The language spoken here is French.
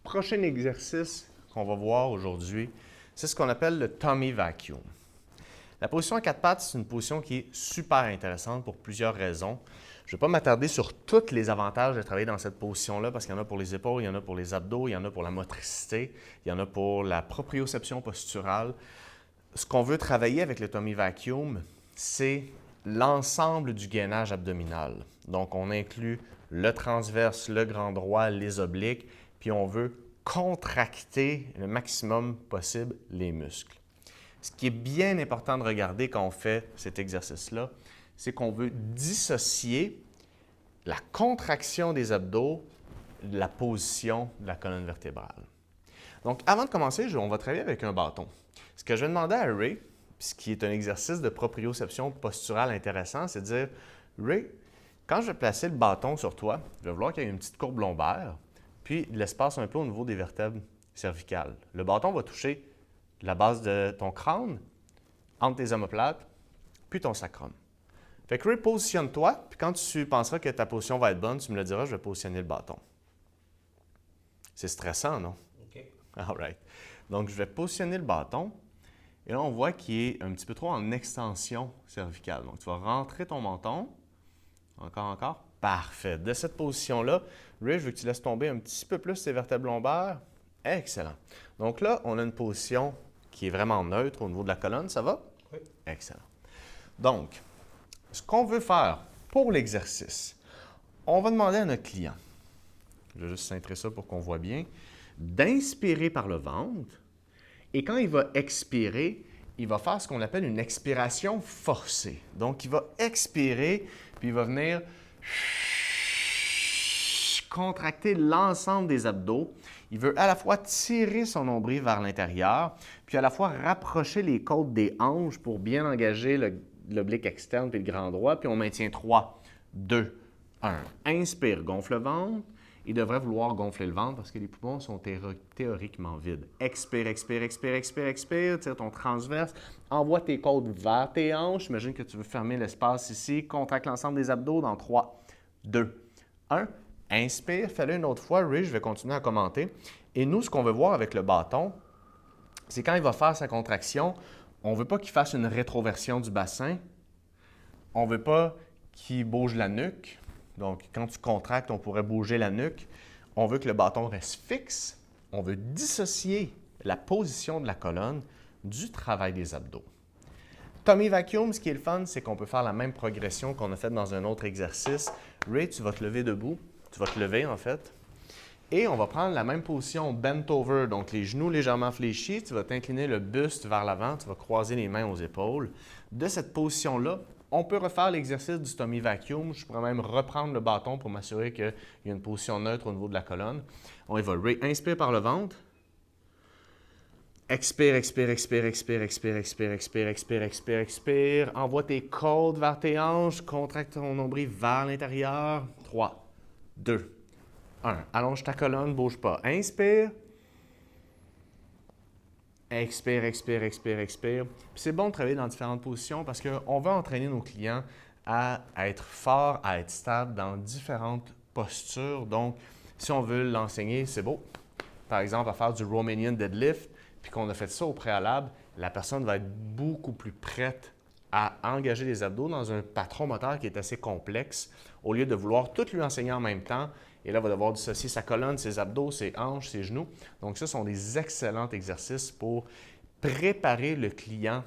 prochain exercice qu'on va voir aujourd'hui, c'est ce qu'on appelle le tummy vacuum. La position à quatre pattes, c'est une position qui est super intéressante pour plusieurs raisons. Je ne vais pas m'attarder sur tous les avantages de travailler dans cette position-là parce qu'il y en a pour les épaules, il y en a pour les abdos, il y en a pour la motricité, il y en a pour la proprioception posturale. Ce qu'on veut travailler avec le tummy vacuum, c'est l'ensemble du gainage abdominal. Donc, on inclut le transverse, le grand droit, les obliques, puis on veut contracter le maximum possible les muscles. Ce qui est bien important de regarder quand on fait cet exercice-là, c'est qu'on veut dissocier la contraction des abdos de la position de la colonne vertébrale. Donc, avant de commencer, on va travailler avec un bâton. Ce que je vais demander à Ray, ce qui est un exercice de proprioception posturale intéressant, c'est de dire « Ray, quand je vais placer le bâton sur toi, je vais vouloir qu'il y ait une petite courbe lombaire, puis de l'espace un peu au niveau des vertèbres cervicales. Le bâton va toucher la base de ton crâne, entre tes omoplates, puis ton sacrum. Fait que Ray, positionne-toi, puis quand tu penseras que ta position va être bonne, tu me le diras, je vais positionner le bâton. C'est stressant, non? OK. All right. Donc, je vais positionner le bâton. Et là, on voit qu'il est un petit peu trop en extension cervicale. Donc, tu vas rentrer ton menton. Encore. Parfait. De cette position-là, Ray, je veux que tu laisses tomber un petit peu plus tes vertèbres lombaires. Excellent. Donc là, on a une position qui est vraiment neutre au niveau de la colonne. Ça va? Oui. Excellent. Donc, ce qu'on veut faire pour l'exercice, on va demander à notre client, je vais juste centrer ça pour qu'on voit bien, d'inspirer par le ventre. Et quand il va expirer, il va faire ce qu'on appelle une expiration forcée. Donc, il va expirer, puis il va venir contracter l'ensemble des abdos. Il veut à la fois tirer son nombril vers l'intérieur, puis à la fois rapprocher les côtes des hanches pour bien engager l'oblique externe puis le grand droit. Puis on maintient 3, 2, 1. Inspire, gonfle le ventre. Il devrait vouloir gonfler le ventre parce que les poumons sont théoriquement vides. Expire, expire, expire, expire, expire. Tire ton transverse. Envoie tes côtes vers tes hanches. Imagine que tu veux fermer l'espace ici. Contracte l'ensemble des abdos dans 3, 2, 1. Inspire. Fais-le une autre fois. Ray, je vais continuer à commenter. Et nous, ce qu'on veut voir avec le bâton, c'est quand il va faire sa contraction, on ne veut pas qu'il fasse une rétroversion du bassin. On ne veut pas qu'il bouge la nuque. Donc, quand tu contractes, on pourrait bouger la nuque. On veut que le bâton reste fixe. On veut dissocier la position de la colonne du travail des abdos. Tummy vacuum, ce qui est le fun, c'est qu'on peut faire la même progression qu'on a faite dans un autre exercice. Ray, tu vas te lever debout. Tu vas te lever, en fait. Et on va prendre la même position bent over, donc les genoux légèrement fléchis. Tu vas t'incliner le buste vers l'avant. Tu vas croiser les mains aux épaules. De cette position-là, on peut refaire l'exercice du tummy vacuum. Je pourrais même reprendre le bâton pour m'assurer qu'il y a une position neutre au niveau de la colonne. On y va. Ray, inspire par le ventre. Expire, expire, expire, expire, expire, expire, expire, expire, expire, expire. Envoie tes côtes vers tes hanches. Contracte ton nombril vers l'intérieur. 3, 2, 1. Allonge ta colonne, bouge pas. Inspire. Expire, expire, expire, expire. Puis c'est bon de travailler dans différentes positions parce qu'on veut entraîner nos clients à être forts, à être stables dans différentes postures. Donc, si on veut l'enseigner, c'est beau. Par exemple, à faire du Romanian deadlift, puis qu'on a fait ça au préalable, la personne va être beaucoup plus prête à engager les abdos dans un patron moteur qui est assez complexe, au lieu de vouloir tout lui enseigner en même temps. Et là, il va devoir dissocier sa colonne, ses abdos, ses hanches, ses genoux. Donc, ce sont des excellents exercices pour préparer le client